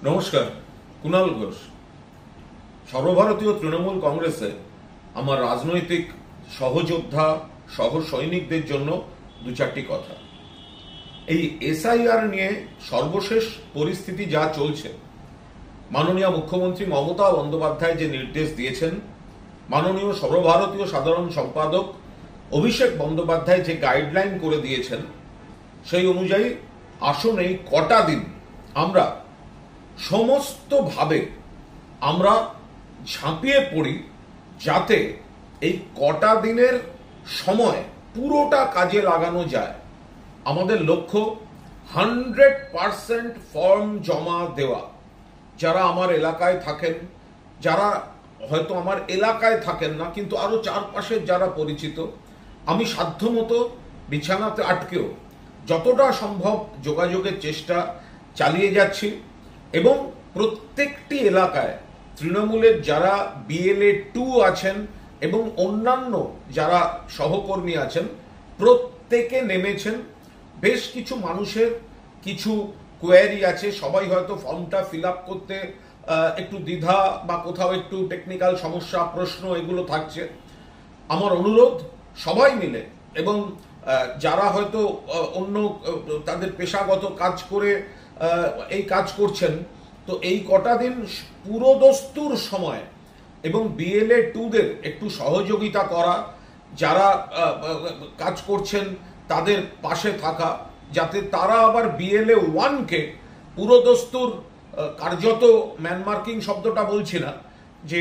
নমস্কার, কুণাল ঘোষ। সর্বভারতীয় তৃণমূল কংগ্রেসে আমার রাজনৈতিক সহযোদ্ধা সহ সৈনিকদের জন্য দু চারটি কথা। এই এসআইআর নিয়ে সর্বশেষ পরিস্থিতি যা চলছে, মাননীয় মুখ্যমন্ত্রী মমতা বন্দ্যোপাধ্যায় যে নির্দেশ দিয়েছেন, মাননীয় সর্বভারতীয় সাধারণ সম্পাদক অভিষেক বন্দ্যোপাধ্যায় যে গাইডলাইন করে দিয়েছেন, সেই অনুযায়ী আসুন এই কটা দিন আমরা সমস্তভাবে আমরা ঝাঁপিয়ে পড়ি, যাতে এই কটা দিনের সময় পুরোটা কাজে লাগানো যায়। আমাদের লক্ষ্য 100% ফর্ম জমা দেওয়া। যারা আমার এলাকায় থাকেন, যারা হয়তো আমার এলাকায় থাকেন না কিন্তু আরো চারপাশের যারা পরিচিত, আমি সাধ্যমতো বিছানাতে আটকেও যতটা সম্ভব যোগাযোগের চেষ্টা চালিয়ে যাচ্ছি এবং প্রত্যেকটি এলাকায় তৃণমূলের যারা বিএলএ 2 আছেন এবং অন্যান্য যারা সহকর্মী আছেন, প্রত্যেকে নেমেছেন। বেশ কিছু মানুষের কিছু কোয়ারি আছে, সবাই হয়তো ফর্মটা ফিল আপ করতে একটু দ্বিধা বা কোথাও একটু টেকনিক্যাল সমস্যা, প্রশ্ন এগুলো থাকছে। আমার অনুরোধ, সবাই মিলে এবং যারা হয়তো অন্য তাদের পেশাগত কাজ করে এই কাজ করছেন, তো এই কটা দিন পুরোদস্তুর সময় এবং বিএলএ 2দের একটু সহযোগিতা করা, যারা কাজ করছেন তাদের পাশে থাকা, যাতে তারা আবার বিএলএ 1কে পুরোদস্তুর কার্যত ম্যানমার্কিং শব্দটা বলছি না, যে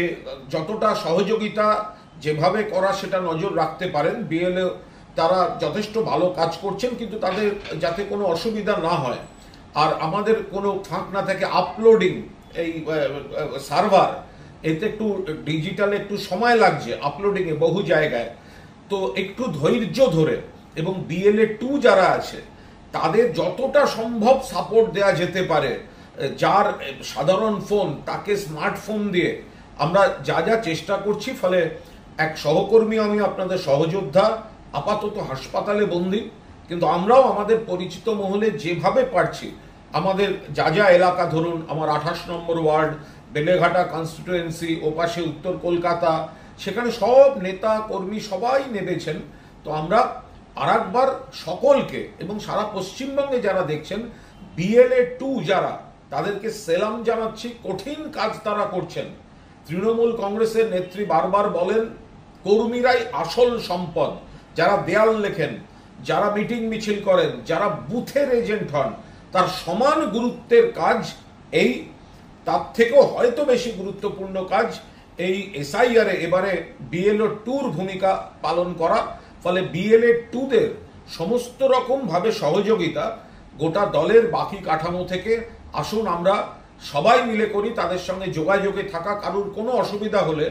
যতটা সহযোগিতা যেভাবে করা সেটা নজর রাখতে পারেন। বিএলএ তারা যথেষ্ট ভালো কাজ করছেন, কিন্তু তাদের যাতে কোনো অসুবিধা না হয় আর আমাদের কোনো ফাঁক না থাকে। আপলোডিং এই সার্ভার, এতে একটু ডিজিটালে একটু সময় লাগছে আপলোডিংয়ে বহু জায়গায়, তো একটু ধৈর্য ধরে এবং বিএলএ 2 যারা আছে তাদের যতটা সম্ভব সাপোর্ট দেওয়া যেতে পারে। যার সাধারণ ফোন, তাকে স্মার্টফোন দিয়ে আমরা যা যা চেষ্টা করছি। ফলে এক সহকর্মী, আমি আপনাদের সহযোদ্ধা, আপাতত হাসপাতালে বন্দী, কিন্তু আমরাও আমাদের পরিচিত মহলে যেভাবে পারছি, আমাদের যা যা এলাকা, ধরুন আমার 28 নম্বর ওয়ার্ড, বেলেঘাটা কনস্টিটুয়েন্সি, ওপাশে উত্তর কলকাতা, সেখানে সব নেতা কর্মী সবাই নেমেছেন। তো আমরা আরেকবার সকলকে এবং সারা পশ্চিমবঙ্গে যারা দেখছেন বিএলএ 2 যারা, তাদেরকে সেলাম জানাচ্ছি। কঠিন কাজ তারা করছেন। তৃণমূল কংগ্রেসের নেত্রী বারবার বলেন, কর্মীরাই আসল সম্পদ। যারা দেয়াল লেখেন, যারা মিটিং মিছিল করেন, যারা বুথের এজেন্ট হন, তার সমান গুরুত্বের কাজ এই, তার থেকেও হয়তো বেশি গুরুত্বপূর্ণ কাজ এই এসআইআর এবারে বিএলএ 2র ভূমিকা পালন করা। ফলে বিএলএ 2দের সমস্ত রকম ভাবে সহযোগিতা গোটা দলের বাকি কাঠামো থেকে আসুন আমরা সবাই মিলে করি। তাদের সঙ্গে যোগাযোগে থাকা, কারুর কোনো অসুবিধা হলে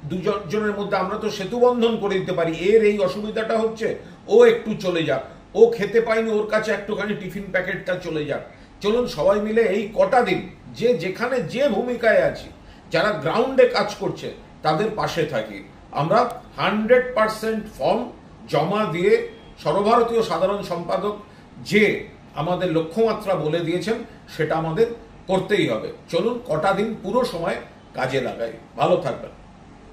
দুজনের মধ্যে আমরা তো সেতু বন্ধন করে দিতে পারি। এর এই অসুবিধাটা হচ্ছে, ও একটু চলে যাক, ও খেতে পায়নি, ওর কাছে একটুখানি টিফিন প্যাকেটটা চলে যাক। চলুন সবাই মিলে এই কটা দিন যে যেখানে যে ভূমিকায় আছি, যারা গ্রাউন্ডে কাজ করছে তাদের পাশে থাকি। আমরা 100% ফর্ম জমা দিয়ে সর্বভারতীয় সাধারণ সম্পাদক যে আমাদের লক্ষ্যমাত্রা বলে দিয়েছেন, সেটা আমাদের করতেই হবে। চলুন কটা দিন পুরো সময় কাজে লাগাই। ভালো থাকবেন।